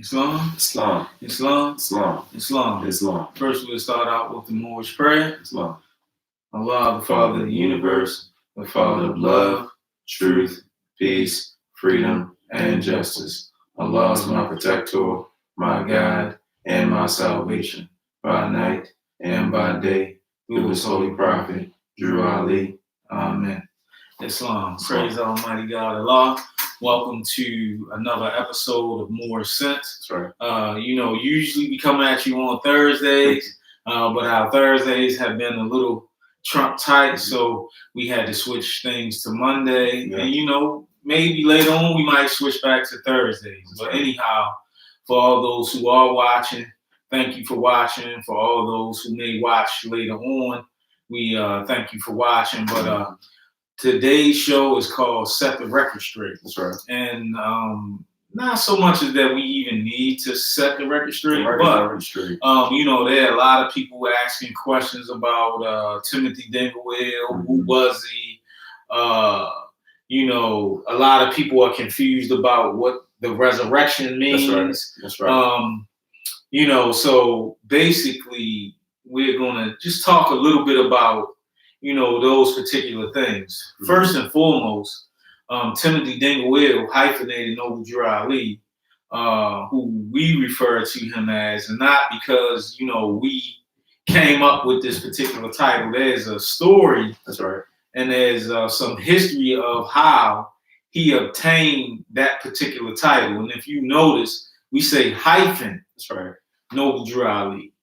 Islam, Islam, Islam, Islam, Islam. Islam, First, we'll start out with the Moorish prayer. Islam. Allah, the Father of the universe, the Father of love, truth, peace, freedom, and justice. Allah is my protector, my guide, and my salvation, by night and by day, through his holy prophet, Drew Ali. Amen. Islam. Praise Almighty God Allah. Welcome to another episode of More Sense. That's right. Usually we come at you on Thursdays, but our Thursdays have been a little Trump tight, so we had to switch things to Monday. Yeah. And maybe later on we might switch back to Thursdays. That's But right. anyhow, for all those who are watching, thank you for watching. For all those who may watch later on, we thank you for watching. But today's show is called Set the Record Straight. That's right. And not so much as that we even need to set the record straight, but Record straight. there are a lot of people asking questions about Timothy Dinglewell. Who was he? A lot of people are confused about what the resurrection means. That's right. So basically, we're gonna just talk a little bit about those particular things. Mhm. First and foremost, Timothy Dinglewell, hyphenated Noble Drew Ali, who we refer to him as, and not because we came up with this particular title. There's a story. That's right. And there's some history of how he obtained that particular title. And if you notice, we say hyphen. That's right. Noble Drew Ali.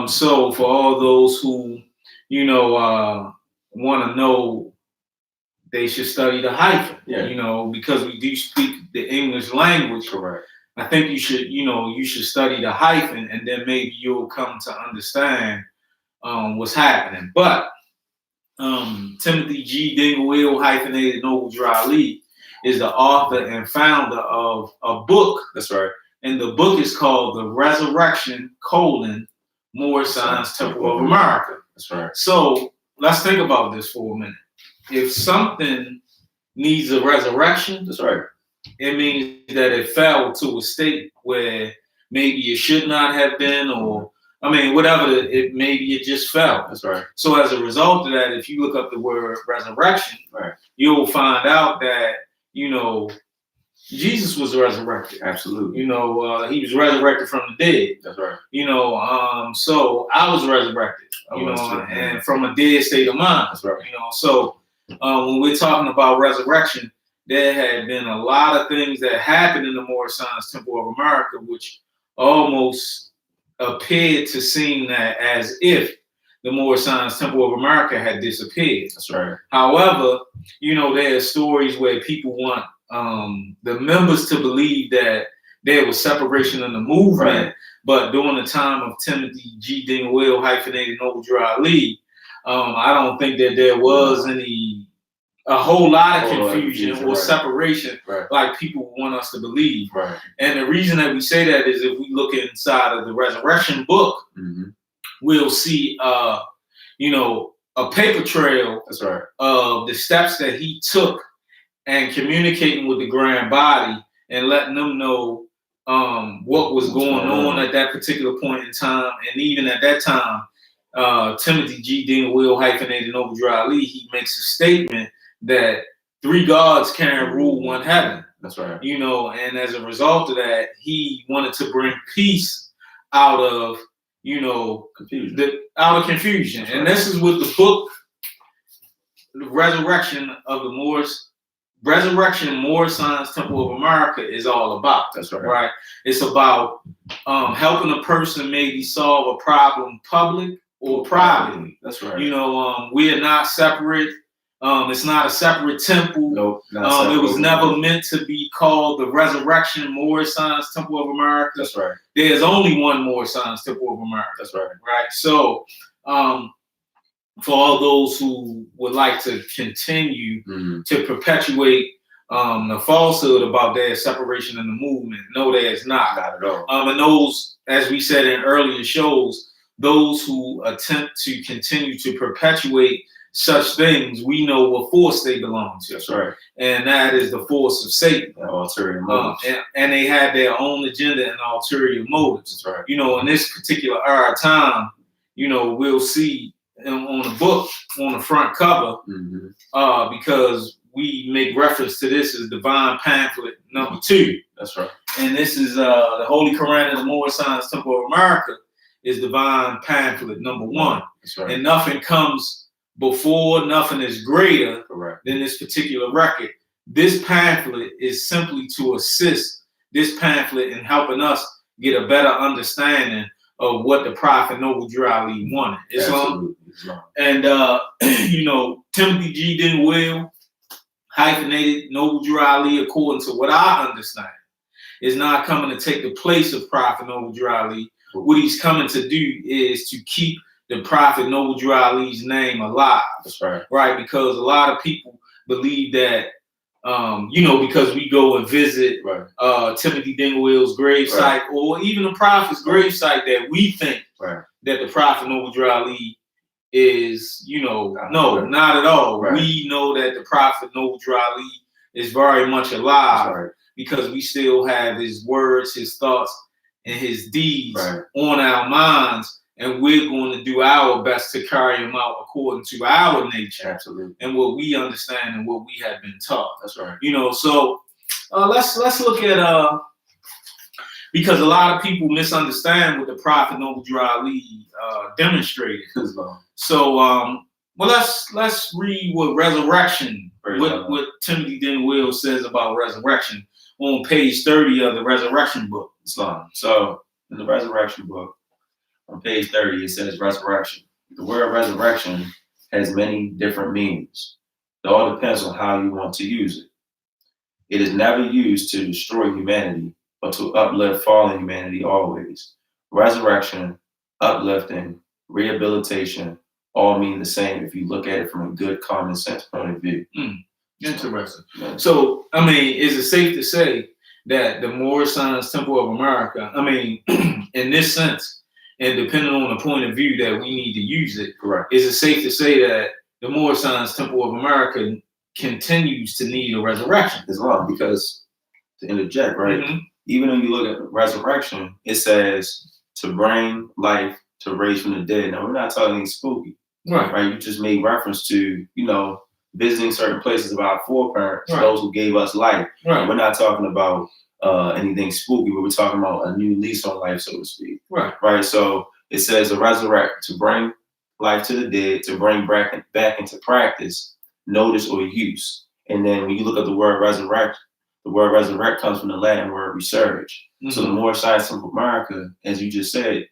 So for all those who want to know, they should study the hyphen. Yeah. Because we do speak the English language. Correct. I think you should study the hyphen, and then maybe you'll come to understand what's happening. But Timothy G. Dinglewell, hyphenated Noble Drew Ali, is the author and founder of a book. That's right. And the book is called The Resurrection, Moorish Science Temple of America. That's right. So let's think about this for a minute. If something needs a resurrection, That's right. it means that it fell to a state where maybe it should not have been, or whatever maybe it just fell. That's right. So as a result of that, if you look up the word resurrection, Right. you'll find out that Jesus was resurrected. Absolutely. He was resurrected from the dead. That's right. So I was resurrected, and from a dead state of mind. That's right. So when we're talking about resurrection, there had been a lot of things that happened in the Moorish Science Temple of America, which almost appeared to seem that as if the Moorish Science Temple of America had disappeared. That's right. However, there are stories where people want the members to believe that there was separation in the movement, right. But during the time of Timothy G. Dinglewell, hyphenated Noble Drew Ali, I don't think that there was a whole lot of confusion or right. separation, right. like people want us to believe. Right. And the reason that we say that is if we look inside of the Resurrection book, mm-hmm. we'll see a paper trail. That's right. Of the steps that he took and communicating with the grand body and letting them know what was going on at that particular point in time. And even at that time, Timothy G. Dinglewell, hyphenated Noble Drew Ali, he makes a statement that 3 gods can't rule one heaven. That's right. And as a result of that, he wanted to bring peace out of confusion. Out of confusion. That's and right. This is what the book, The Resurrection of the Moorish Science Temple of America is all about. That's right. Right. It's about helping a person maybe solve a problem public or privately. That's right. We are not separate. It's not a separate temple. Nope. It was never meant to be called the Resurrection Moorish Science Temple of America. That's right. There's only one Moorish Science Temple of America. That's right. Right. So, for all those who would like to continue mm-hmm. to perpetuate the falsehood about their separation in the movement, no, there's not. Not at all. And those, as we said in earlier shows, those who attempt to continue to perpetuate such things, we know what force they belong to. That's right. And that is the force of Satan. Ulterior motives. And they have their own agenda and ulterior motives. That's right. You know, in this particular era time, you know, we'll see on the book on the front cover, because we make reference to this as Divine Pamphlet number 2. That's right. And this is the Holy Quran of the Moorish Science Temple of America is Divine Pamphlet number 1. That's right. And nothing comes before, nothing is greater than this particular record. This pamphlet is simply to assist this pamphlet in helping us get a better understanding of what the Prophet Noble Drew Ali wanted. Islam. And, you know, Timothy G. Dinwiddie, hyphenated Noble Drew Ali, according to what I understand, is not coming to take the place of Prophet Noble Drew Ali. What he's coming to do is to keep the Prophet Noble Drew Ali's name alive. That's right. Right, because a lot of people believe that, you know, because we go and visit Timothy Dinwiddie's gravesite, or even the Prophet's gravesite, that we think that the Prophet Noble Drew Ali is, you know, not at all. We know that the Prophet Noble Drew Ali is very much alive, because we still have his words, his thoughts, and his deeds on our minds, and we're going to do our best to carry them out according to our nature, and what we understand and what we have been taught. That's right. You know, so let's look at because a lot of people misunderstand what the Prophet Noble Drew Ali demonstrated. So well, let's read what resurrection, what Timothy Dinwiddie says about resurrection on page 30 of the Resurrection book. Islam. So in the Resurrection book, on page 30, it says resurrection. The word resurrection has many different meanings. It all depends on how you want to use it. It is never used to destroy humanity, but to uplift fallen humanity always. Resurrection, uplifting, rehabilitation, all mean the same if you look at it from a good common sense point of view. Interesting. So, I mean, is it safe to say that the Moorish Science Temple of America, I mean, in this sense, and depending on the point of view that we need to use it, is it safe to say that the Moorish Science Temple of America continues to need a resurrection? Islam, because, to interject, even when you look at resurrection, it says to bring life to raise from the dead. Now, we're not talking anything spooky, right? You just made reference to, you know, visiting certain places of our foreparents, those who gave us life. We're not talking about anything spooky, but we're talking about a new lease on life, so to speak. Right. So it says to resurrect, to bring life to the dead, to bring back into practice, notice, or use. And then when you look at the word resurrect comes from the Latin word resurge. So the Moorish Science Temple of America, as you just said,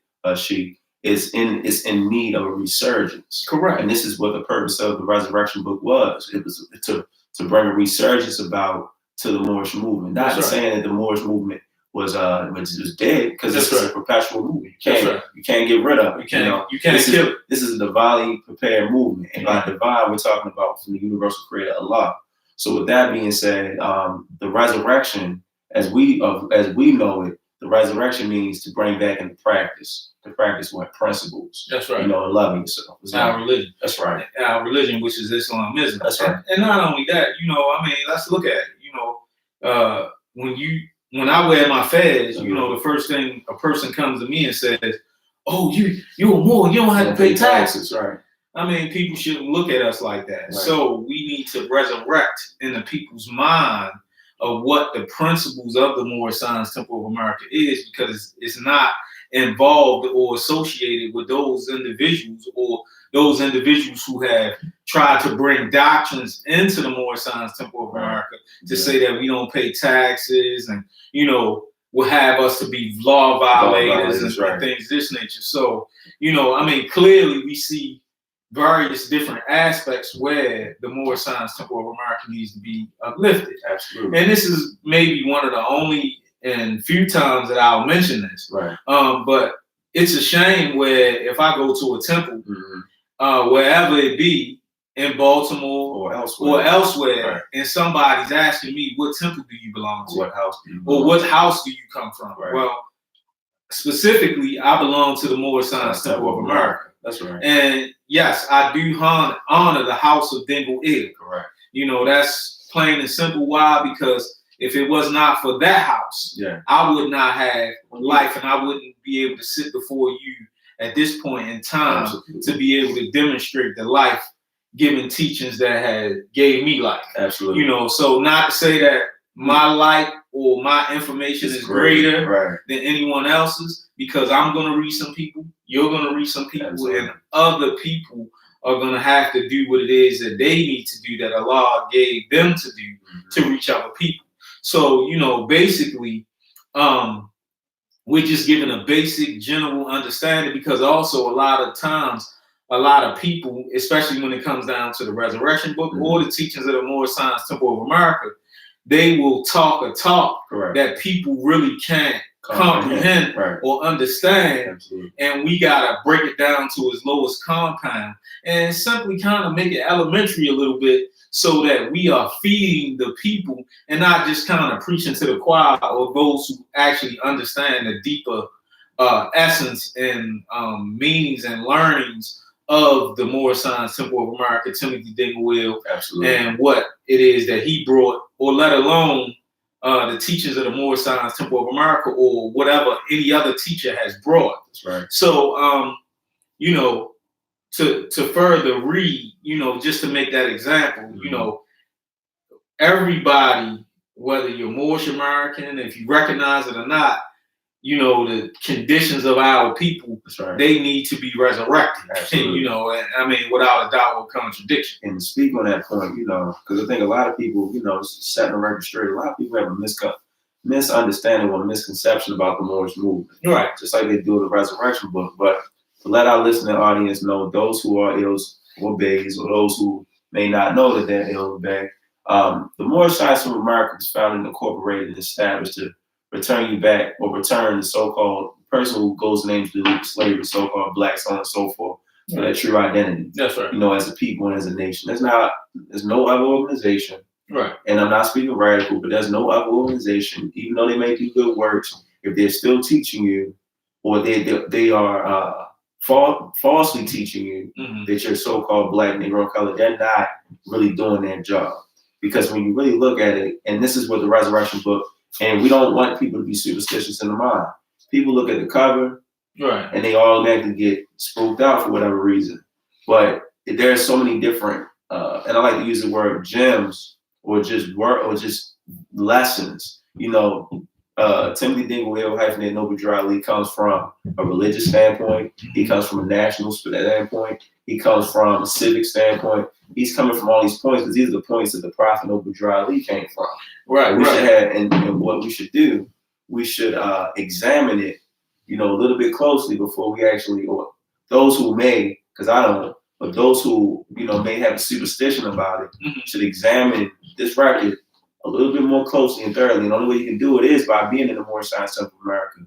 is in need of a resurgence. And this is what the purpose of the Resurrection book was. It was to bring a resurgence about to the Moorish movement. Not saying that the Moorish movement was dead, because this is a perpetual movement. You can't get rid of it. You can't kill it. This is a divinely prepared movement. And by divine, we're talking about from the universal creator Allah. So with that being said, the resurrection, as we know it, the resurrection means to bring back into practice. To practice what? Principles. That's right. You know, loving yourself. Our religion. That's right. Our religion, which is Islamism. That's right. And not only that, you know, I mean, let's look at it. You know, when I wear my fez, you know, the first thing a person comes to me and says, "Oh, you're a Moor, you don't have to pay taxes." Right. I mean, people shouldn't look at us like that. So we need to resurrect in the people's mind of what the principles of the Moorish Science Temple of America is, because it's not involved or associated with those individuals who have tried to bring doctrines into the Moorish Science Temple of America to say that we don't pay taxes and, you know, will have us to be law violators and things of this nature. So, you know, I mean, clearly we see various different aspects where the Moorish Science Temple of America needs to be uplifted. Absolutely. And this is maybe one of the only and few times that I'll mention this. But it's a shame where if I go to a temple, wherever it be, in Baltimore or elsewhere, and somebody's asking me, what temple do you belong to? What house do you belong to? Or what house do you come from? Well, specifically, I belong to the Moorish Science Temple of America. That's right. And yes, I do honor the house of Dingle Hill. Correct. You know, that's plain and simple. Why? Because if it was not for that house, Yeah. I would not have life, and I wouldn't be able to sit before you at this point in time to be able to demonstrate the life-giving teachings that had gave me life. Absolutely. You know, so not to say that my life or my information is greater than anyone else's, because I'm going to read some people, you're going to read some people, and other people are going to have to do what it is that they need to do, that Allah gave them to do to reach other people. So, you know, basically, we're just giving a basic general understanding, because also a lot of times, a lot of people, especially when it comes down to the Resurrection Book or the teachings of the Moorish Science Temple of America, they will talk a talk that people really can't comprehend or understand. Absolutely. And we gotta break it down to its lowest compound and simply kind of make it elementary a little bit, so that we are feeding the people and not just kind of preaching to the choir or those who actually understand the deeper essence and meanings and learnings of the Moorish Science Temple of America, Timothy Dingle Hill, and what it is that he brought, or let alone the teachings of the Moorish Science Temple of America, or whatever any other teacher has brought. That's right. So, you know, to further read, you know, just to make that example, you know, everybody, whether you're Moorish American, if you recognize it or not, you know, the conditions of our people, they need to be resurrected. You know, and I mean, without a doubt or contradiction. And to speak on that point, you know, because I think a lot of people, you know, setting the record straight, a lot of people have a misunderstanding or a misconception about the Moorish movement. Right. Just like they do the Resurrection Book. But to let our listening audience know, those who are ills or bays, or those who may not know that they're ill or bay, the Moorish Science of America was founded and incorporated and established to return you back, or return the so-called person who goes named to slavery, so-called black, so on and so forth, to their true identity. That's right. You know, as a people and as a nation. There's no other organization. Right. And I'm not speaking radical, but there's no other organization, even though they may do good works, if they're still teaching you, or they are falsely teaching you that you're so-called black, Negro, color, they're not really doing their job. Because when you really look at it, and this is what the Resurrection Book, and we don't want people to be superstitious in the mind. People look at the cover, and they automatically get spooked out for whatever reason. But there are so many different, and I like to use the word gems, or just lessons. You know, Timothy Dingle Hill, hyphenated Noble Drew Ali, comes from a religious standpoint. He comes from a national standpoint. He comes from a civic standpoint. He's coming from all these points, because these are the points that the Prophet Noble Drew Ali came from. Right. We should have, and what we should do, we should examine it, you know, a little bit closely before we actually, or those who may, because I don't know, but those who, you know, may have a superstition about it, should examine this record a little bit more closely and thoroughly. And the only way you can do it is by being in the Moorish Science Temple of America.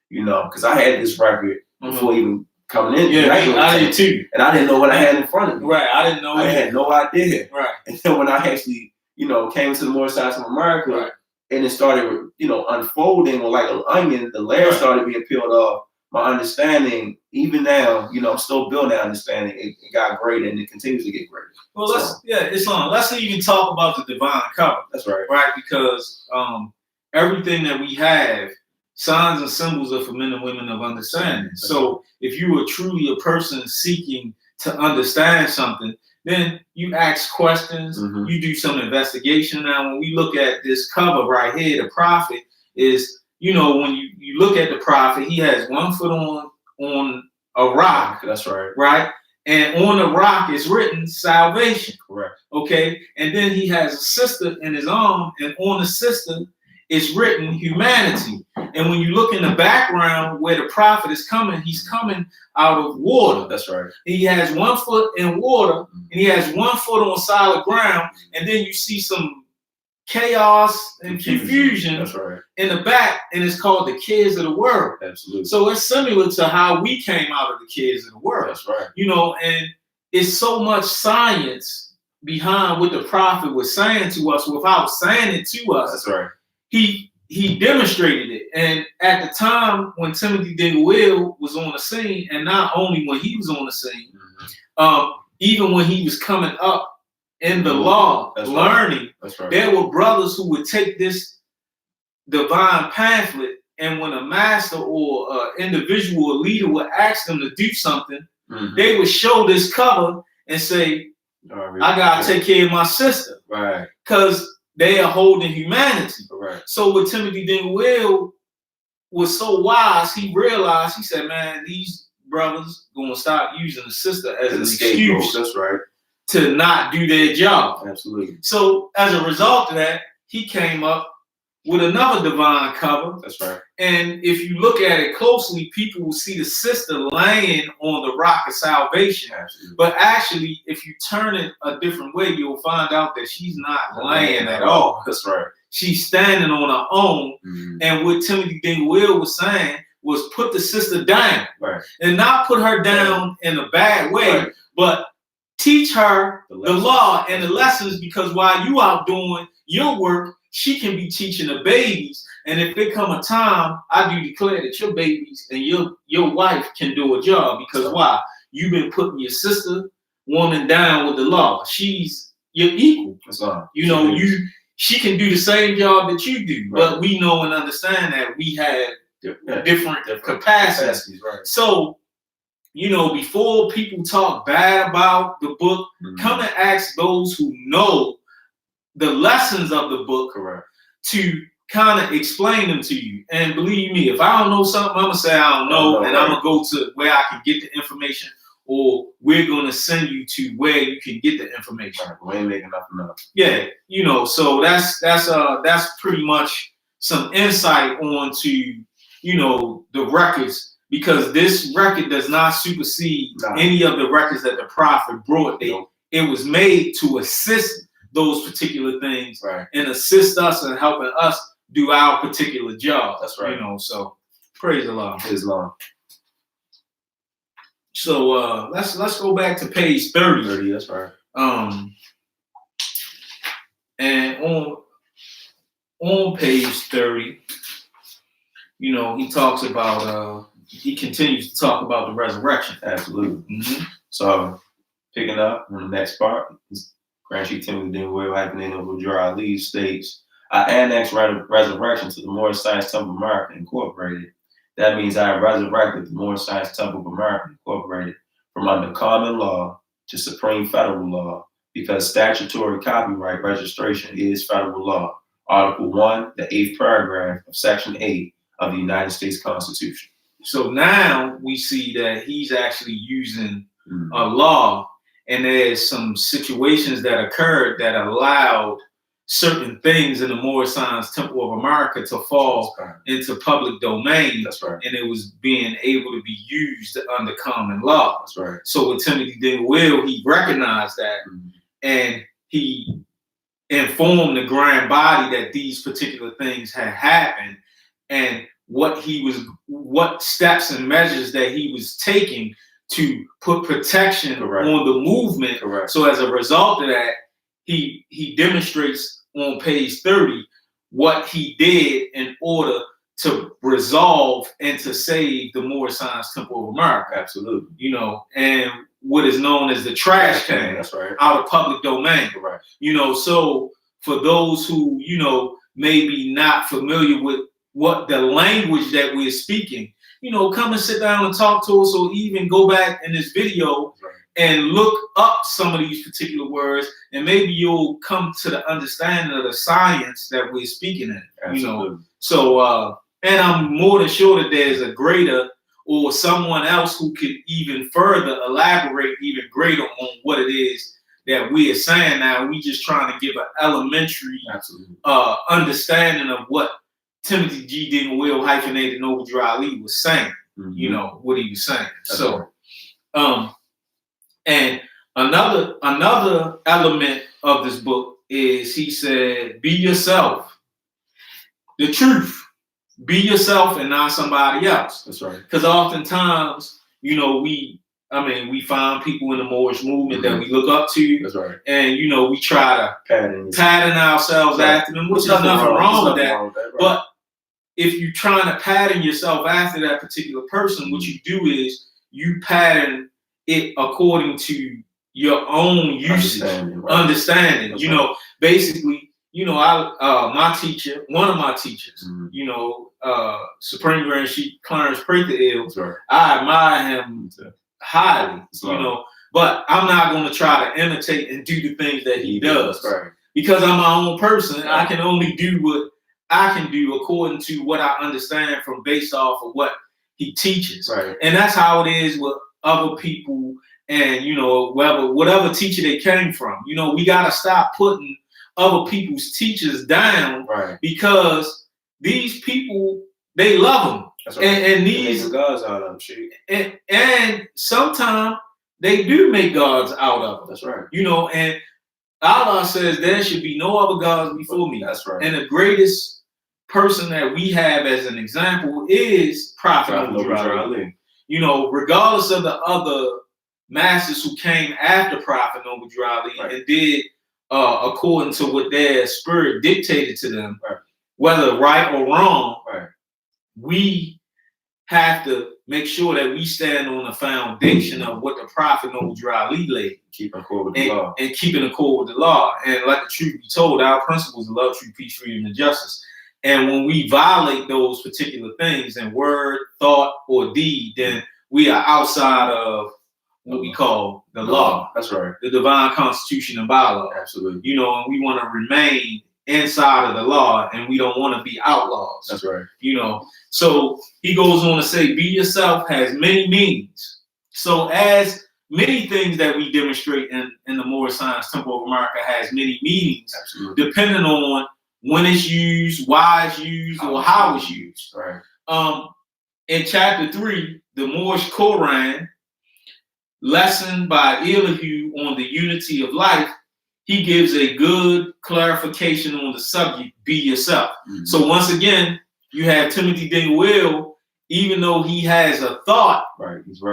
You know, because I had this record before even coming in. Yeah, I did too. And I didn't know what I had in front of me. Right, I didn't know. I had no idea. Right. And then when I actually, you know, came to the Moorish Science of America, and it started, you know, unfolding, or like an onion, the layers started being peeled off. My understanding, even now, you know, I'm still building that understanding. It got greater, and it continues to get greater. Well, Islam. Let's even talk about the divine cover. That's right. Right, because everything that we have, signs and symbols are for men and women of understanding. So if you are truly a person seeking to understand something, then you ask questions, you do some investigation. Now, when we look at this cover right here, the prophet is, you know, when you look at the prophet, he has one foot on a rock. That's right. Right? And on the rock is written salvation. Correct. Okay? And then he has a sister in his arm, and on the sister is written humanity. And when you look in the background where the prophet is coming, he's coming out of water. That's right. He has one foot in water, and he has one foot on solid ground, and then you see some chaos and confusion That's right. in the back, and it's called the kids of the world. Absolutely. So it's similar to how we came out of the kids of the world. That's right. You know, and it's so much science behind what the prophet was saying to us without saying it to us. That's right. He he demonstrated it. And at the time when Timothy Dingle Will was on the scene, and not only when he was on the scene, even when he was coming up in the law, learning, there were brothers who would take this divine pamphlet, and when a master or an individual or leader would ask them to do something, they would show this cover and say, I gotta take care of my sister. Right. Because they are holding humanity. Right. So with Timothy Dingle Will was so wise, he realized, he said, man, these brothers gonna stop using the sister as an excuse. That's right. To not do their job. Absolutely. So as a result of that, he came up with another divine cover. That's right. And if you look at it closely, people will see the sister laying on the rock of salvation. Absolutely. But actually, if you turn it a different way, you'll find out that she's not laying at all. That's right. She's standing on her own. And what Timothy Dingle Will was saying was put the sister down. Right. And not put her down in a bad way, but teach her the law and the lessons, because while you out doing your work, she can be teaching the babies. And if there come a time, I do declare that your babies and your wife can do a job, because why? You've been putting your sister woman down with the law. She's your equal. You know, she can do the same job that you do. Right. But we know and understand that we have different capacities. Right. So, you know, before people talk bad about the book, come and ask those who know the lessons of the book to kind of explain them to you. And believe me, if I don't know something, I'm gonna say I don't know, and I'm gonna go to where I can get the information, or we're gonna send you to where you can get the information. We ain't making enough. Yeah, you know, so that's pretty much some insight onto, you know, the records, because this record does not supersede any of the records that the prophet brought. It was made to assist those particular things and assist us in helping us do our particular job. That's right. You know, so praise the Lord. Islam. So let's go back to page 30. 30, that's right. And on page 30, you know, he talks about he continues to talk about the resurrection. Absolutely. So picking up on the next part, Grand Chief Timothy Dingle Will, hyphenated Wajir Ali, states, I annex resurrection to the Moorish Science Temple of America Incorporated. That means I have resurrected the Moorish Science Temple of America Incorporated from under common law to supreme federal law, because statutory copyright registration is federal law. Article 1, the 8th paragraph of Section 8 of the United States Constitution. So now we see that he's actually using a law, and there's some situations that occurred that allowed certain things in the Moorish Science Temple of America to fall into public domain. That's right. And it was being able to be used under common law. That's right. So with Timothy Dingle Will, he recognized that, and he informed the grand body that these particular things had happened, and what steps and measures that he was taking to put protection on the movement. So as a result of that, he demonstrates on page 30 what he did in order to resolve and to save the Moorish Science Temple of America. Absolutely. You know, and what is known as the trash can, that's right, out of public domain. You know, so for those who, you know, maybe not familiar with what the language that we're speaking, you know, come and sit down and talk to us, or even go back in this video and look up some of these particular words, and maybe you'll come to the understanding of the science that we're speaking in. Absolutely. You know, so and I'm more than sure that there's a greater or someone else who could even further elaborate even greater on what it is that we are saying now. We just trying to give an elementary understanding of what Timothy G. Dingle Will, hyphenated Wajir Ali, was saying. You know what he was saying. So, and another element of this book is, he said, be yourself. The truth. Be yourself and not somebody else. That's right. Because oftentimes, you know, we find people in the Moorish movement that we look up to. That's right. And, you know, we try to pattern ourselves after them, which is nothing wrong with that. But if you're trying to pattern yourself after that particular person, what you do is you pattern it according to your own usage, understanding. You know, basically, you know, my teacher, one of my teachers, you know, Supreme Grand Chief Clarence Prather, I admire him highly, you know, but I'm not going to try to imitate and do the things that he does because I'm my own person. I can only do what I can do according to what I understand from based off of what he teaches. And that's how it is with other people and, you know, whatever teacher they came from. You know, we got to stop putting other people's teachers down because these people, they love them. And these gods out of them. And sometimes they do make gods out of them. That's right. You know, and Allah says there should be no other gods before me. That's right. And the greatest person that we have as an example is Prophet Ali. You know, regardless of the other masters who came after Prophet Noble Ali and did according to what their spirit dictated to them, whether right or wrong, we have to make sure that we stand on the foundation of what the Prophet Noble Ali laid. Keep in accord with the law. And keep in accord with the law. And let the truth be told, our principles of love, truth, peace, freedom, and justice. And when we violate those particular things in word, thought, or deed, then we are outside of what we call the law. That's right. The divine constitution and bylaw. Absolutely. You know, and we want to remain inside of the law and we don't want to be outlaws. That's right. You know, so he goes on to say, be yourself has many meanings. So as many things that we demonstrate in the Moorish Science Temple of America has many meanings, depending on when it's used, why it's used, or how it's used. In chapter 3, the Moorish Quran, lesson by Elihu on the unity of life, he gives a good clarification on the subject, be yourself. So once again, you have Timothy Dingwell, even though he has a thought,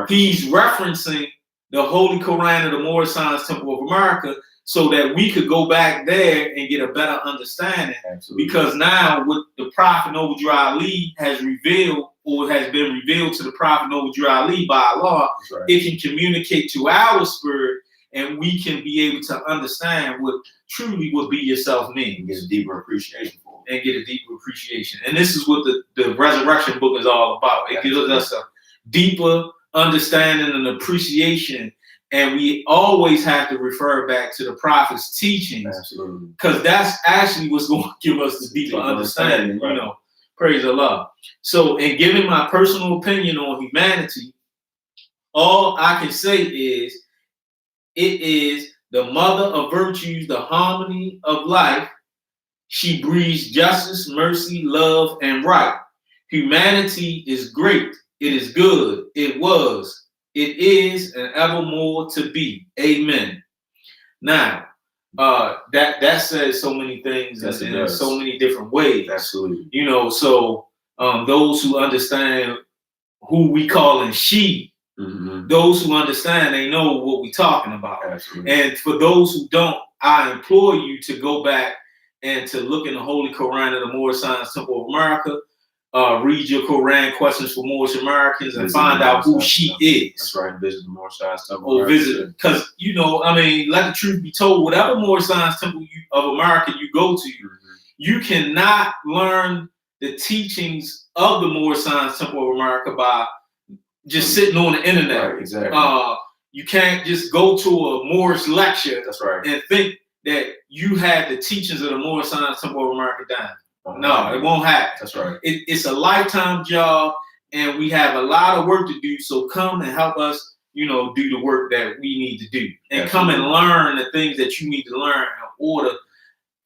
he's referencing the Holy Quran of the Moorish Science Temple of America so that we could go back there and get a better understanding. Because now what the Prophet Noble Ali has revealed or has been revealed to the Prophet Noble Ali by Allah, it can communicate to our spirit and we can be able to understand what truly what be yourself means. Get a deeper appreciation for it. And get a deeper appreciation. And this is what the resurrection book is all about. It gives us a deeper understanding and appreciation. And we always have to refer back to the prophet's teachings. Because that's actually what's going to give us the deeper understanding, you know. Praise Allah. So in giving my personal opinion on humanity, all I can say is it is the mother of virtues, the harmony of life. She breeds justice, mercy, love, and right. Humanity is great. It is good. It was. It is, and evermore to be. Amen. Now, that says so many things in so many different ways. Absolutely. You know, so those who understand who we call in she, those who understand, they know what we're talking about. Absolutely. And for those who don't, I implore you to go back and to look in the Holy Quran of the Moorish Science Temple of America, read your Quran Questions for Moorish Americans, and find out who she is. That's right. Visit the Moorish Science Temple. Or visit, because, you know, I mean, let the truth be told, whatever Moorish Science Temple of America you go to, you cannot learn the teachings of the Moorish Science Temple of America by just sitting on the internet. Right, exactly. You can't just go to a Moorish lecture and think that you have the teachings of the Moorish Science Temple of America down. No, it won't happen. That's right. It's a lifetime job, and we have a lot of work to do. So come and help us, you know, do the work that we need to do, and come and learn the things that you need to learn in order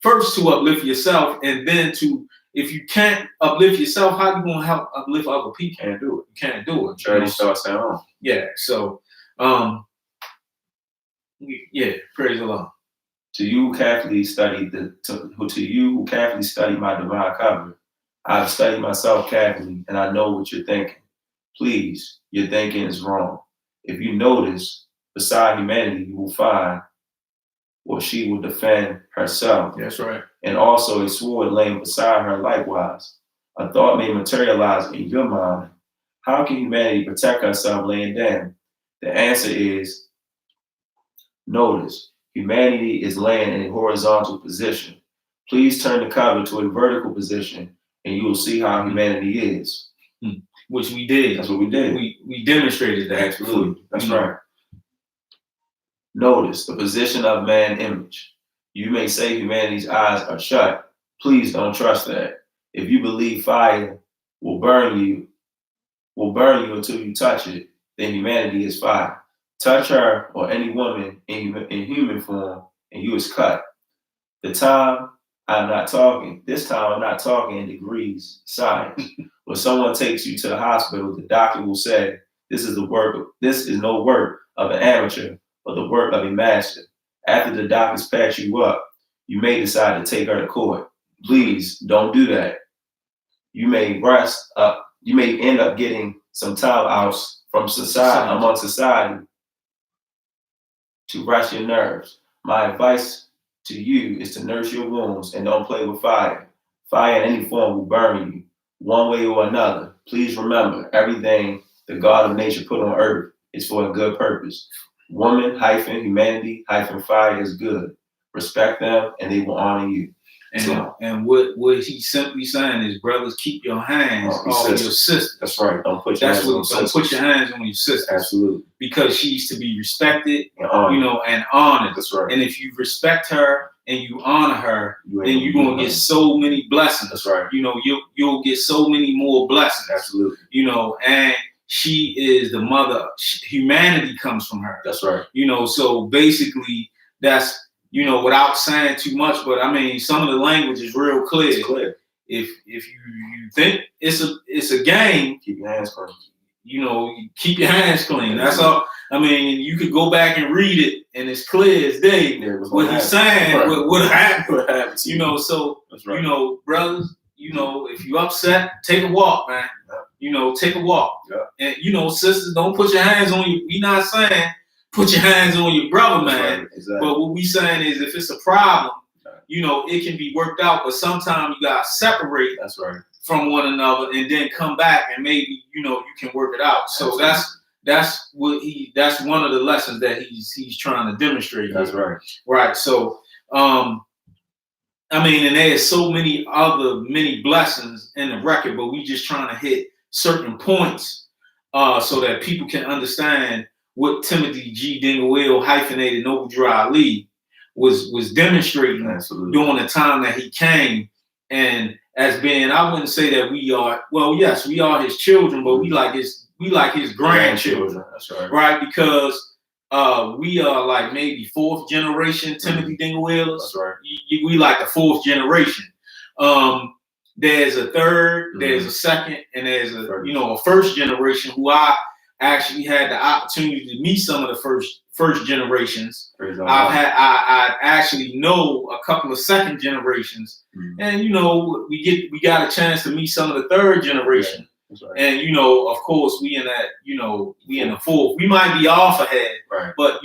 first to uplift yourself, and then to, if you can't uplift yourself, how you gonna help uplift other people? Can't do it. You can't do it. Charity starts at home. Yeah. So, yeah. Praise Allah. To you who carefully studied my divine covenant, I have studied myself carefully, and I know what you're thinking. Please, your thinking is wrong. If you notice, beside humanity, you will find, or she will defend herself. That's right. And also a sword laying beside her likewise. A thought may materialize in your mind. How can humanity protect herself laying down? The answer is notice. Humanity is laying in a horizontal position. Please turn the cover to a vertical position and you will see how humanity is. Which we did. That's what we did. We demonstrated that. Absolutely. That's right. Notice the position of man image. You may say humanity's eyes are shut. Please don't trust that. If you believe fire will burn you until you touch it, then humanity is fire. Touch her or any woman in human form, and you is cut. This time I'm not talking in degrees, science. When someone takes you to the hospital, the doctor will say, this is no work of an amateur, but the work of a master. After the doctors patch you up, you may decide to take her to court. Please don't do that. You may end up getting some time out from society to rest your nerves. My advice to you is to nurse your wounds and don't play with fire. Fire in any form will burn you, one way or another. Please remember, everything the God of nature put on earth is for a good purpose. Woman-humanity-fire is good. Respect them and they will honor you. And what he's simply saying is, brothers, keep your hands off your sister. That's right. Don't put your hands on your sister. Absolutely. Because she's to be respected, and honored. That's right. And if you respect her and you honor her, then you're gonna get so many blessings. That's right. You'll get so many more blessings. Absolutely. And she is the mother. Humanity comes from her. That's right. So basically that's, without saying too much, but I mean, some of the language is real clear. It's clear. If you think it's a game, keep your hands clean. Keep your hands clean. That's all. I mean, you could go back and read it, and it's clear as day what he's saying. Right. What happened? What happened? So that's right. Brothers, if you upset, take a walk, man. Yeah. Take a walk. Yeah. And sisters, don't put your hands on you. We not saying put your hands on your brother, man. Right. Exactly. But what we saying is, if it's a problem, it can be worked out. But sometimes you gotta separate. That's right. From one another, and then come back, and maybe you can work it out. So that's one of the lessons that he's trying to demonstrate. That's right. Right. So and there's so many blessings in the record, but we just trying to hit certain points so that people can understand what Timothy G. Dingle hyphenated Noble Drew Ali was demonstrating. Absolutely. During the time that he came, and as being, I wouldn't say that we are. Well, yes, we are his children, but we like his grandchildren. That's right. Right, because we are like maybe fourth generation Timothy Dingle. That's right. We like the fourth generation. There's a third, there's a second, and there's a first generation who I actually had the opportunity to meet some of the first generations. I actually know a couple of second generations, and we got a chance to meet some of the third generation. Yeah, right. And of course we in that we in the fourth. We might be off ahead, right. But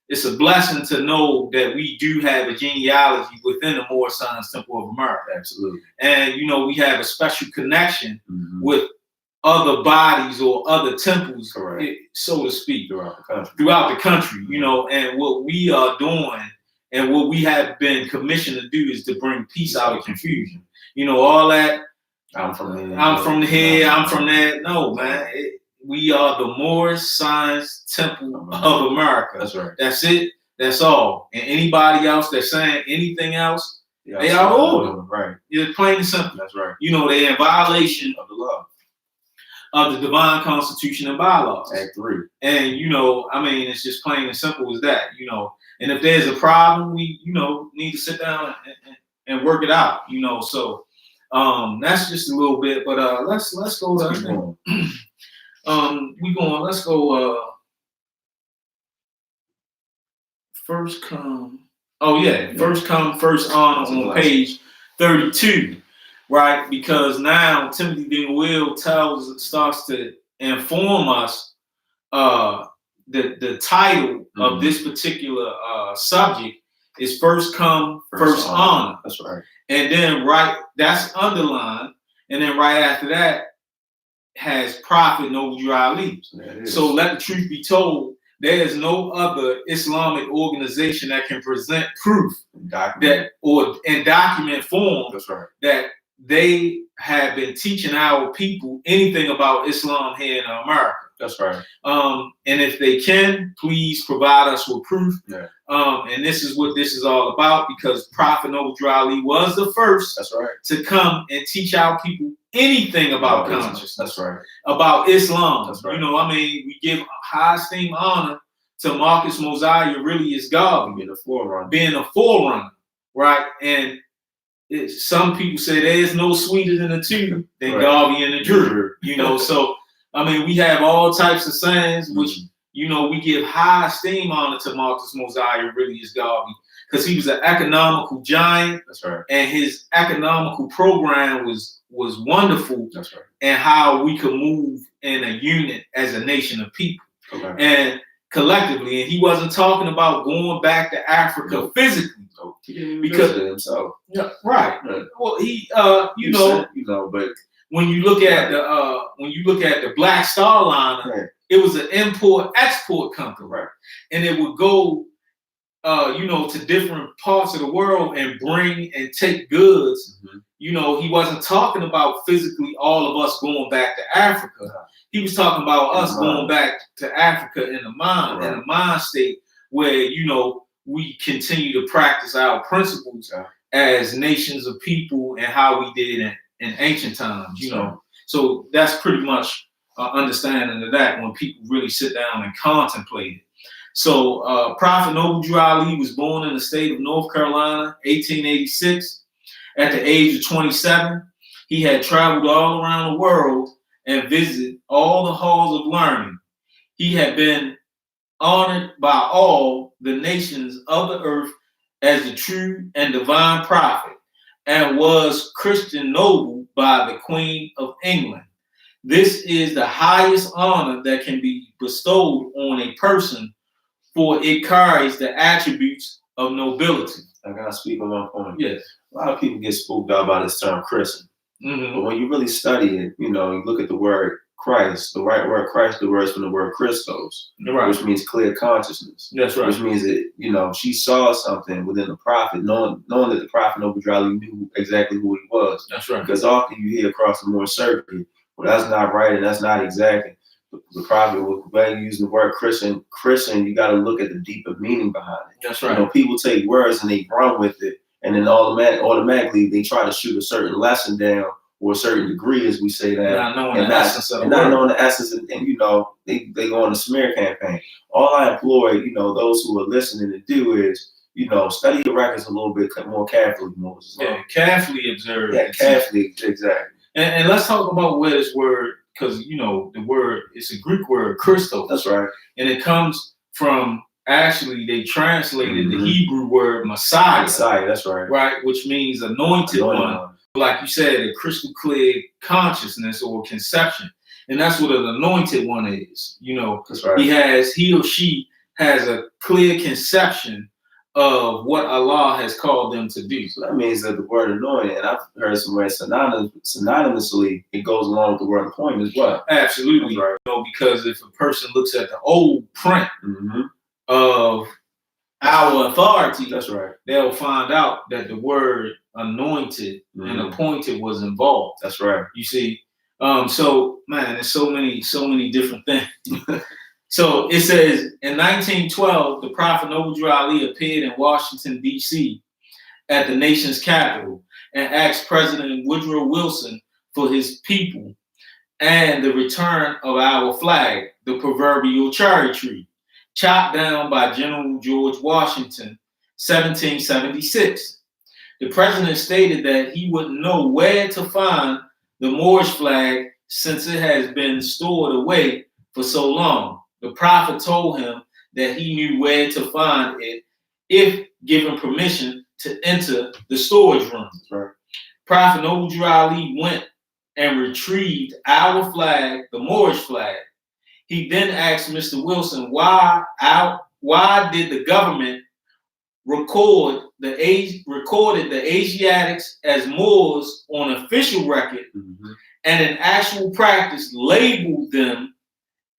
it's a blessing to know that we do have a genealogy within the Moorish Science Temple of America. Absolutely. And we have a special connection with other bodies or other temples, so to speak, throughout the country. And what we are doing and what we have been commissioned to do is to bring peace out of confusion. All that. I'm from here. I'm from there. No, man. We are the Moorish Science Temple of America. That's right. That's it. That's all. And anybody else that's saying anything else, they are older. Right. It's plain and simple. That's right. They're in violation of the law. Of the divine constitution and bylaws. Act 3. And it's just plain and simple as that, And if there's a problem, we, need to sit down and work it out, So that's just a little bit, but let's go to let's go first come. Oh yeah, first come, first honor on page 32. Right, because now Timothy Dingle starts to inform us the title of this particular subject It's first come, first honor. That's right. And then that's underlined. And then right after that has Prophet Noble Ali. So let the truth be told, there is no other Islamic organization that can present proof in document form that's right. that they have been teaching our people anything about Islam here in America. That's right. And if they can, please provide us with proof. Yeah. And this is what this is all about, because Prophet Noble Ali was the first that's right. to come and teach our people anything about consciousness. That's right. About Islam. That's right. You know, I mean, we give high esteem honor to Marcus Mosiah, really is God. Being a forerunner, right? And some people say there's no sweeter than the two than Garvey and the Drew. You know, so I mean, we have all types of sayings, which, you know, we give high esteem honor to Marcus Mosiah, really is Garvey, because he was an economical giant. That's right. And his economical program was wonderful. That's right. And how we could move in a unit as a nation of people. Okay. And collectively, and he wasn't talking about going back to Africa physically. No, he didn't because visit himself. Yeah, right. Well, he, but when you look at the Black Star Liner, it was an import-export company, right? And it would go, to different parts of the world and bring and take goods. Mm-hmm. You know, he wasn't talking about physically all of us going back to Africa. He was talking about us going back to Africa in the mind state where, you know, we continue to practice our principles as nations of people and how we did in ancient times, you know. So that's pretty much understanding of that when people really sit down and contemplate it. So Prophet Noble Ali was born in the state of North Carolina, 1886. At the age of 27, he had traveled all around the world and visited all the halls of learning. He had been honored by all the nations of the earth as the true and divine prophet, and was Christian noble by the Queen of England. This is the highest honor that can be bestowed on a person, for it carries the attributes of nobility. I gotta speak on one point. Yes. A lot of people get spooked out by this term Christian. Mm-hmm. But when you really study it, you know, you look at the word Christ, the right word Christ derives from the word Christos, which means clear consciousness. That's right. Which means that, you know, she saw something within the prophet, knowing that the prophet Noble Ali knew exactly who he was. That's right. Because often you hear across the more circuit, well, that's not right and that's not exactly. The prophet, when using the word Christian, you got to look at the deeper meaning behind it. That's right. You know, people take words and they run with it, and then automatically they try to shoot a certain lesson down or a certain degree, as we say that, not knowing the essence of the word. Not knowing the essence, and you know, they go on a smear campaign. All I implore, you know, those who are listening to do is, you know, study the records a little bit more carefully, Moses. Yeah, carefully observe. Yeah, carefully, exactly. And let's talk about where this word, because you know the word, it's a Greek word, Christos. That's right. And it comes from, actually they translated the Hebrew word Messiah. Messiah, that's right. Right, which means anointed one. Like you said, a crystal clear consciousness or conception. And that's what an anointed one is. You know, that's right. He or she has a clear conception of what Allah has called them to do. So that means that the word anointed, and I've heard somewhere synonymously, it goes along with the word appointed as well. Absolutely. Right. You know, because if a person looks at the old print of our authority, that's right, they'll find out that the word anointed and appointed was involved. That's right. You see, so man, there's so many different things. So it says in 1912, the Prophet Noble Ali appeared in Washington, D.C. at the nation's capital and asked President Woodrow Wilson for his people and the return of our flag, the proverbial cherry tree, chopped down by General George Washington, 1776. The president stated that he wouldn't know where to find the Moorish flag since it has been stored away for so long. The prophet told him that he knew where to find it if given permission to enter the storage room. Right. Prophet Noble Ali went and retrieved our flag, the Moorish flag. He then asked Mr. Wilson why did the government recorded the Asiatics as Moors on official record, and in actual practice labeled them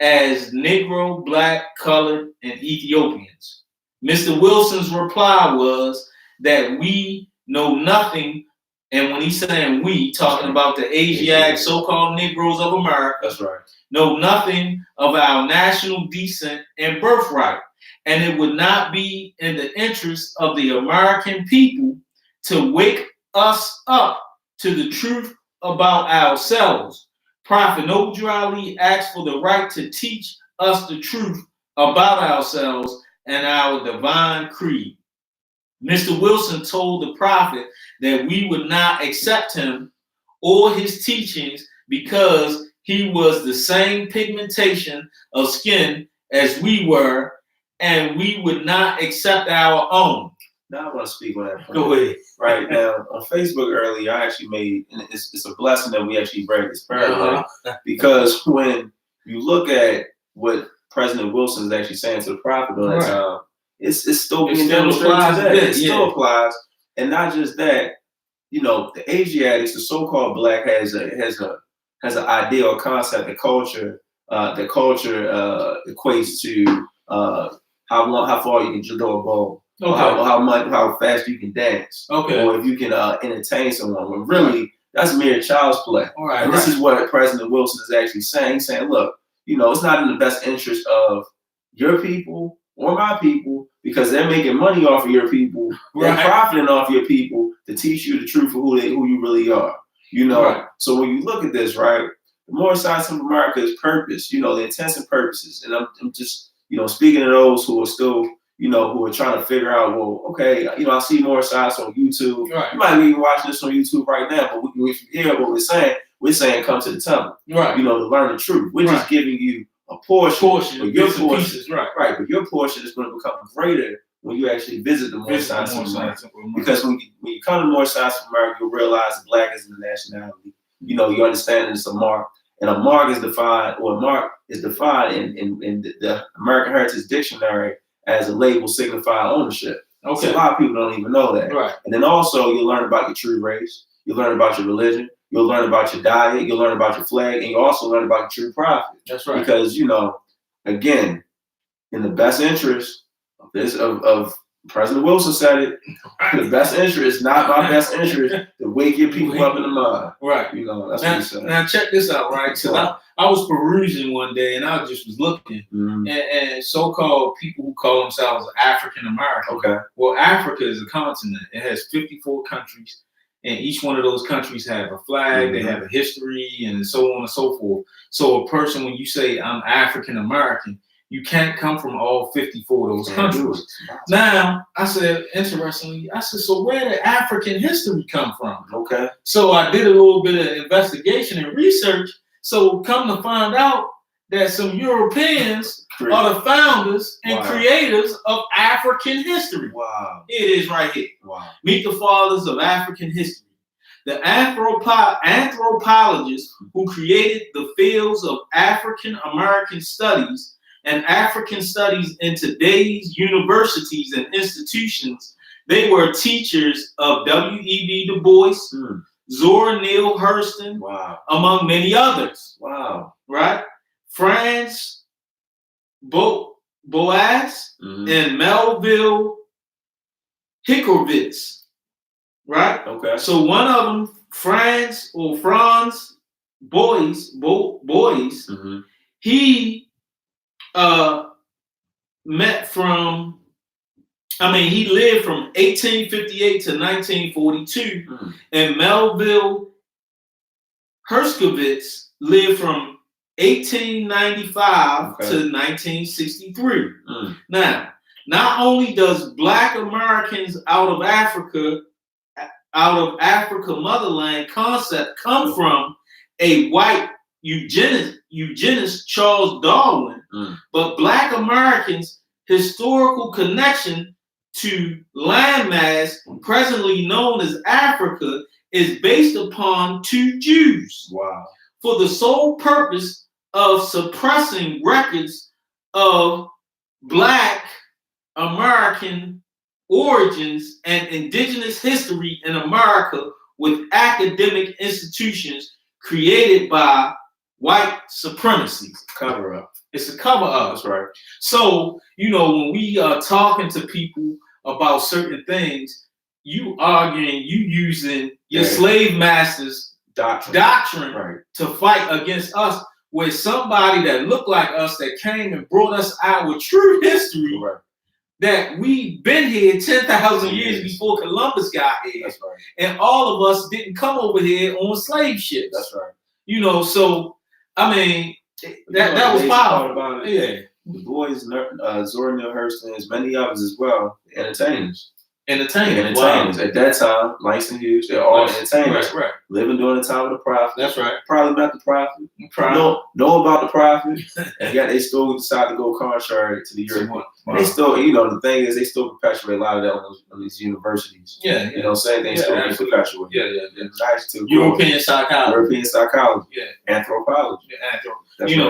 as Negro, Black, Colored, and Ethiopians. Mr. Wilson's reply was that we know nothing, and when he's saying we, talking about the Asiatic so-called Negroes of America, that's right, know nothing of our national descent and birthright, and it would not be in the interest of the American people to wake us up to the truth about ourselves. Prophet Noble Ali asked for the right to teach us the truth about ourselves and our divine creed. Mr. Wilson told the prophet that we would not accept him or his teachings because he was the same pigmentation of skin as we were, and we would not accept our own. Now I want to speak on that point. Go ahead. Right now, on Facebook earlier, I actually made, and it's a blessing that we actually read this paragraph, because when you look at what President Wilson is actually saying to the prophet on that time, it's still being demonstrated today. It still applies, and not just that. You know, the Asiatics, the so-called Black, has an idea or concept that culture equates to how far you can throw a ball. Okay. How fast you can dance, or if you can entertain someone. When really that's mere child's play. And this is what President Wilson is actually saying. He's saying, look, you know, it's not in the best interest of your people or my people, because they're making money off of your people. They're profiting off your people to teach you the truth of who you really are. You know, so when you look at this, right, the Moorish Science of America is purpose. You know, the intents and purposes. And I'm just, you know, speaking to those who are still, you know, who are trying to figure out, well, okay, you know, I see more sides on YouTube. You might be watching this on YouTube right now, but if you hear what we're saying come to the temple, you know, to learn the truth. We're just giving you a portion but your portion, pieces, but your portion is going to become greater when you actually visit the Moorish Science of America. Because when you come to the Moorish Science of America, you'll realize that Black is the nationality. You know, you understand it's a mark. And a mark is defined, in the American Heritage Dictionary as a label signifying ownership. So a lot of people don't even know that. And then also you'll learn about your true race, you'll learn about your religion, you'll learn about your diet, you'll learn about your flag, and you also learn about your true prophet. That's right. Because, you know, again, in the best interest of of President Wilson said it, the best interest, not my best interest, to wake your people up in the mind. You know, that's what he said. Now check this out, right? So I was perusing one day and I just was looking, and so-called people who call themselves African American. Well, Africa is a continent. It has 54 countries, and each one of those countries have a flag, they have a history, and so on and so forth. So a person, when you say I'm African American, you can't come from all 54 of those countries. Now, I said, interestingly, so where did African history come from? So I did a little bit of investigation and research. So come to find out that some Europeans are the founders and creators of African history. It is right here. Meet the fathers of African history. The anthropologists who created the fields of African American studies and African studies in today's universities and institutions, they were teachers of W.E.B. Du Bois, Zora Neale Hurston, among many others. Right? Franz Boas and Melville Hickovitz. Right? So one of them, Franz Boas, he he lived from 1858 to 1942, and Melville Herskovitz lived from 1895 to 1963. Now, not only does Black Americans out of Africa motherland concept come from a white eugenist Charles Darwin, but Black Americans' historical connection to landmass presently known as Africa is based upon two Jews for the sole purpose of suppressing records of Black American origins and indigenous history in America with academic institutions created by white supremacy. Cover up. It's a cover up. That's right. So, when we are talking to people about certain things, you arguing, you using your slave masters' doctrine right. to fight against us, where somebody that looked like us that came and brought us our true history, right. that we've been here 10,000 years before Columbus got here. That's right. And all of us didn't come over here on slave ships. That's right. So, I mean, that was powerful. Yeah. The boys, Zora Neale Hurston, and many others as well, entertainers. Wow. At that time, Langston Hughes, they're all entertainers. Right. Living during the time of the prophet. That's right. Probably about the prophet. Know about the prophet. And yet they still decide to go contrary to the European. Wow. They still, the thing is, they still perpetuate a lot of that on these universities. Yeah. Same thing still being perpetuated. Yeah. Nice too. European psychology. Yeah. Anthropology.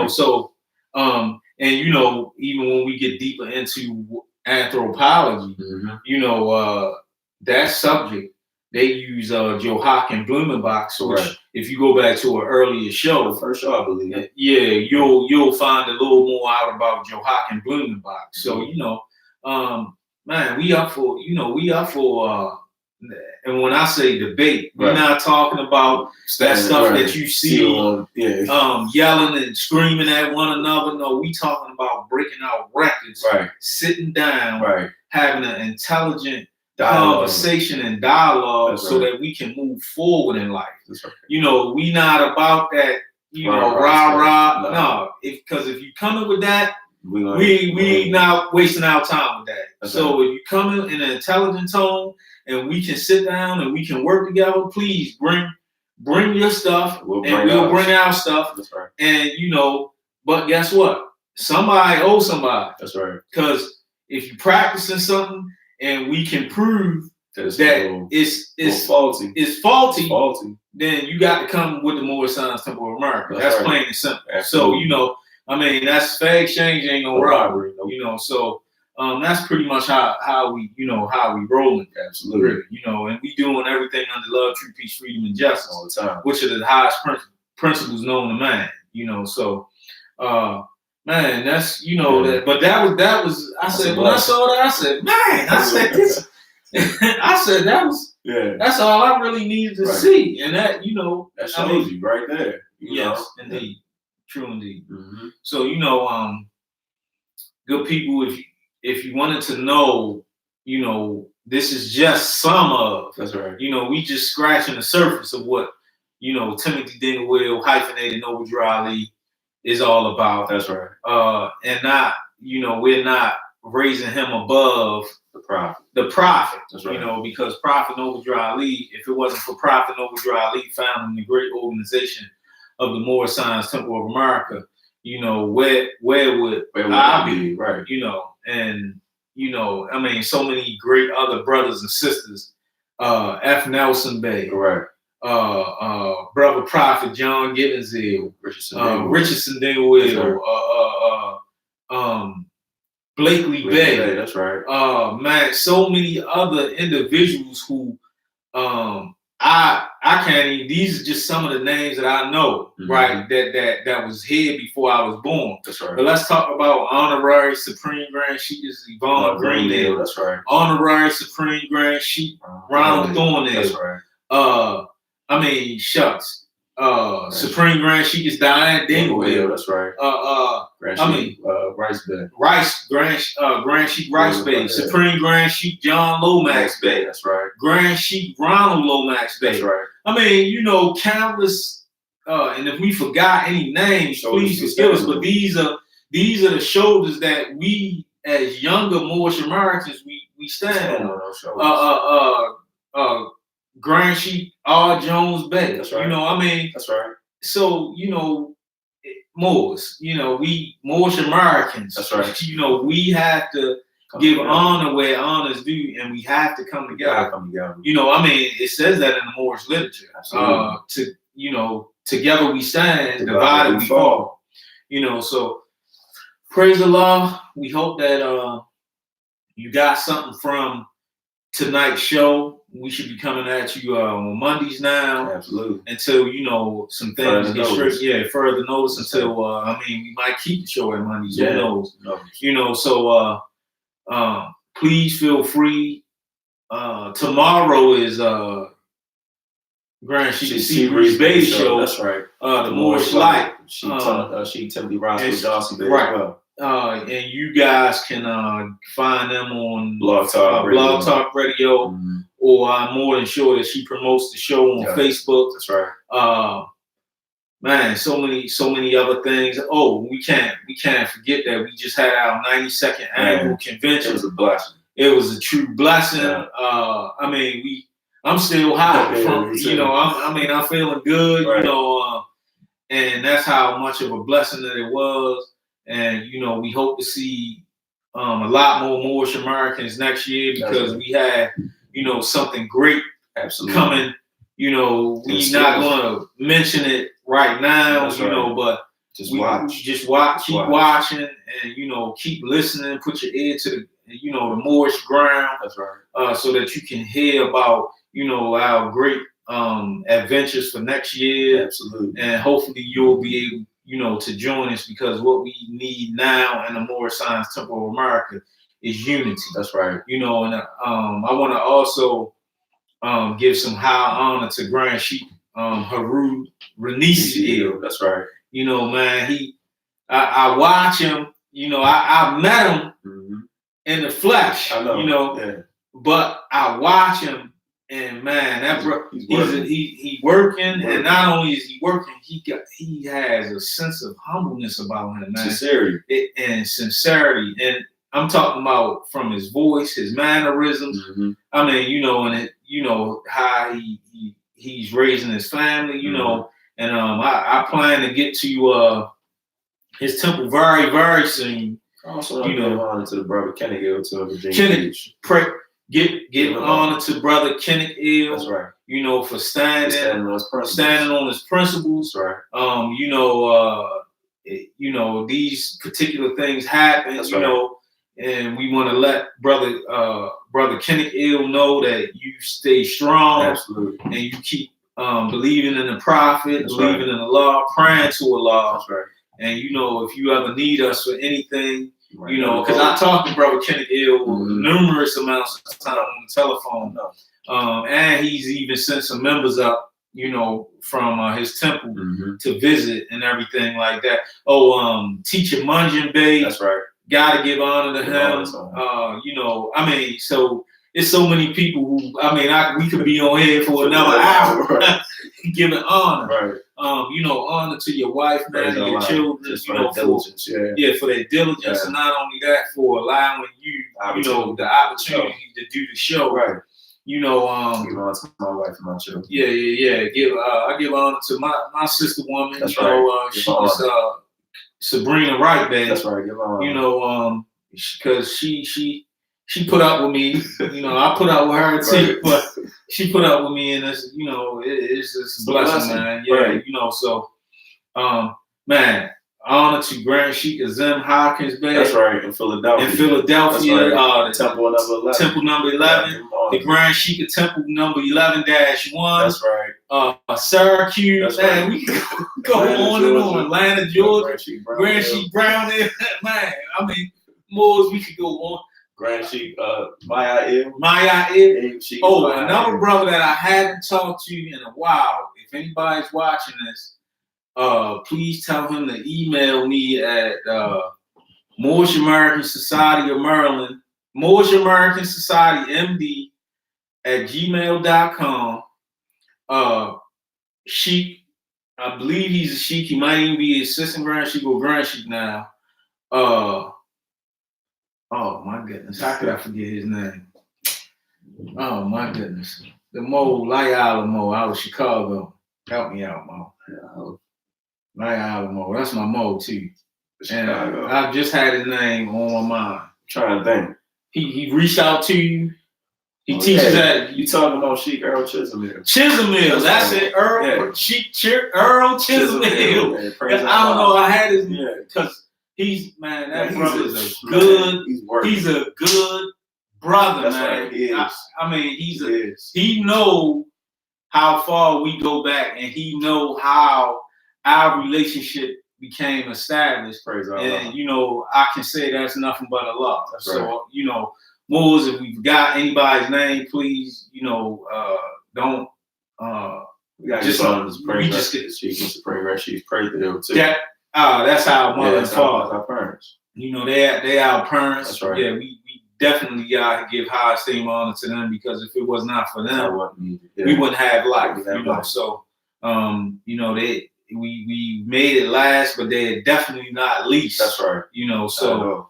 So, and even when we get deeper into anthropology, that subject, they use Joachim Blumenbach, which if you go back to an earlier show, the first show I believe, you'll find a little more out about Joachim Blumenbach. So man, we up for and when I say debate, we're not talking about that stuff that you see yelling and screaming at one another. No, we talking about breaking out records, sitting down, having an intelligent conversation and dialogue so that we can move forward in life. We not about that, rah. No, because if you come in with that, we not wasting our time with that. So if you come in an intelligent tone and we can sit down and we can work together, please bring your stuff we'll bring our stuff. That's right. And but guess what? Somebody owes somebody. That's right. Because if you're practicing something and we can prove that it's faulty, then you got to come with the Moorish Science Temple of America. That's plain and simple. Absolutely. So that's fair exchange, ain't no robbery. So that's pretty much how we rolling. Absolutely. And we doing everything under love, truth, peace, freedom, and justice all the time, which are the highest principles known to man. So man, that's that. But that was. I said when I saw that, I said, man, I said this. I said that was. Yeah. That's all I really needed to see, and that that shows you right there. Yes, indeed, true indeed. Mm-hmm. So good people, if you wanted to know, this is just some of. That's right. We just scratching the surface of what Timothy Dingwell hyphenated Noble Drew Ali is all about. That's right. And not, we're not raising him above the prophet. That's right. Because Prophet Noble Drew Ali, if it wasn't for Prophet Noble Drew Ali founding the great organization of the Moorish Science Temple of America, where would I be? Right. And so many great other brothers and sisters, F. Nelson Bay. Right. Brother Prophet John Gittensdale, Richardson Dingwell, Blakely Bay. That's right. Man, so many other individuals who I can't even. These are just some of the names that I know, right? That was here before I was born. That's right. But let's talk about Honorary Supreme Grand Sheik Yvonne Greendale. That's right. Honorary Supreme Grand Sheik Ronald Thornhill. That's right. Shucks. Supreme Grand Sheik is Diane Dingwell. That's right. Rice Bay. Grand Sheik Rice Bay. Supreme Grand Sheik John Lomax Bay. That's right. Grand Sheik Ronald Lomax Bay. That's right. Countless. And if we forgot any names, please forgive us. But these are the shoulders that we, as younger Moorish Americans, we stand on. Grand Sheik R. Jones Bay. That's right. That's right. So, Moors, we Moorish Americans. That's right. We have to give honor where honors due, and we have to come together. It says that in the Moorish literature. Together we stand, divided we fall. So praise Allah. We hope that you got something from tonight's show. We should be coming at you on Mondays now. Absolutely. Until, you know, some things get straight. Yeah, further notice until, we might keep the show at Mondays. Yeah. Who knows? You know, so please feel free. Tomorrow is Grand Sheik Seabri's Bay show. That's right. The Moorish Light. She typically rides with Darcy Bay right. as well. And you guys can find them on Blog Talk Radio. Mm-hmm. Or I'm more than sure that she promotes the show on Facebook. That's right. Man, so many other things. Oh, we can't forget that we just had our 92nd annual convention. It was a blessing. It was a true blessing. Yeah. I'm still high from, I'm feeling good, right. And that's how much of a blessing that it was. And, we hope to see a lot more Moorish Americans next year because we had, something great coming. We're not going to mention it right now, but just watch. Keep watching and, keep listening, put your ear to the Moorish ground. That's right. So that you can hear about, our great adventures for next year. Absolutely. And hopefully you'll be able, to join us because what we need now in the Moorish Science Temple of America is unity. That's right. And I want to also give some high honor to Grand Sheik Haru Renisi. That's right. Man, I watch him. I met him in the flesh. I know. But I watch him, and man, that bro, he's working, and not only is he working, he has a sense of humbleness about him, man. Sincerity. And I'm talking about from his voice, his mannerisms. Mm-hmm. How he's raising his family, and I plan to get to his temple very, very soon. Also, give honor to the brother Kenneth Ill to Virginia Beach. Give honor to brother Kenneth Ill. That's right. For standing on his principles. That's right. These particular things happen. That's right. And we want to let brother Kenneth Ill know that you stay strong. Absolutely. And you keep believing in the prophet, That's believing in Allah, praying to Allah. That's right. And if you ever need us for anything, because I talked to brother Kenneth Ill numerous amounts of time on the telephone. And he's even sent some members up, from his temple to visit and everything like that. Teacher Munjin Bey. That's right. Gotta give honor to him. So it's so many people who, we could be on here for another hour giving honor. Right. Honor to your wife, man, and your children, for diligence, for their diligence, and not only that, for allowing you, the opportunity to do the show. Right. Give honor to my wife and my children. I give honor to my sister woman. That's right. She's Sabrina Wright, man. That's right. Give honor. Because she put up with me. I put up with her too, but she put up with me, and it's it's just a blessing, man. Yeah, right. Man, honor to Grand Sheik Azim Hawkins Bey. That's right, in Philadelphia. Right. The Temple number 11. Temple number 11. The Grand Sheik of Temple number 11-1. That's right. Syracuse. That's man, right. We can go on and on. Atlanta, Georgia. Grand Sheik Brown. Man, more we could go on. Grand Sheik Maya Il. Another brother that I haven't talked to in a while. If anybody's watching this, please tell him to email me at Moorish American Society of Maryland, Moorish American Society MD at gmail.com. Sheik, I believe he's a Sheik. He might even be assistant Grand Sheik or Grand Sheik now. Oh my goodness, how could I forget his name? Oh my goodness. The Mo, Layala Mo out of Chicago. Help me out, Mo. Layala Mo. That's my Mo too. And I've just had his name on my mind. Trying to think. He reached out to you. He teaches at. You talking about Sheik Earl Chisholm? Chisholm, that's it. Earl Sheik Earl Chisholm. I don't know. I had his name because he's that brother is a good. He's a good brother, That's man. right. He is. I mean, He is. he know how far we go back, and he know how our relationship became established. Praise Allah. And you know, I can say that's nothing but Allah. That's so right. you know, Moors, if we've got anybody's name, please, you know, don't. We got Just- just Supreme we just Rashid. She can Supreme Rashid pray to them too. That's our mother and that's father. our parents. You know, they our parents. That's right. Yeah, we definitely gotta give high esteem honor to them, because if it was not for them, we wouldn't have life. You know, so you know, we made it last, but they're definitely not least. That's right. You know, so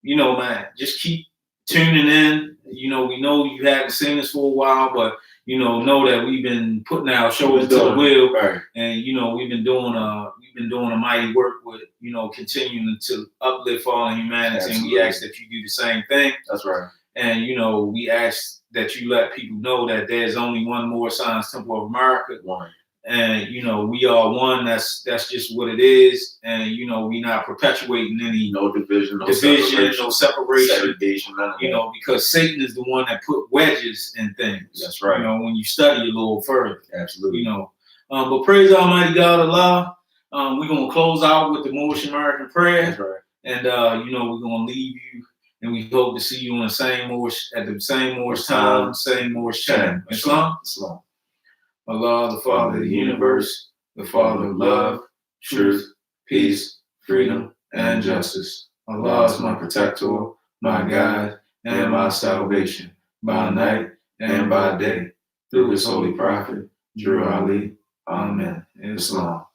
you know, man, just keep tuning in. You know, we know you haven't seen us for a while, but you know that we've been putting our shoulders to the wheel, right. and you know we've been doing a mighty work with, you know, continuing to uplift all humanity. Absolutely. And we ask that you do the same thing. That's right. And you know, we ask that you let people know that there's only one Moorish Science Temple of America. One. And you know, we are one. That's just what it is. And you know, we're not perpetuating any no division, no separation, segregation, none of you know, because Satan is the one that put wedges in things. That's right. You know, when you study a little further. Absolutely. You know, but praise Almighty God Allah. We're gonna close out with the Moorish American prayer. That's right. And you know, we're gonna leave you, and we hope to see you on the same Moorish at the same Moorish time, same Moorish channel. Islam. Islam. Allah, the Father of the universe, the Father of love, truth, peace, freedom, and justice. Allah is my protector, my guide, and my salvation, by night and by day, through his holy prophet, Drew Ali. Amen. Islam.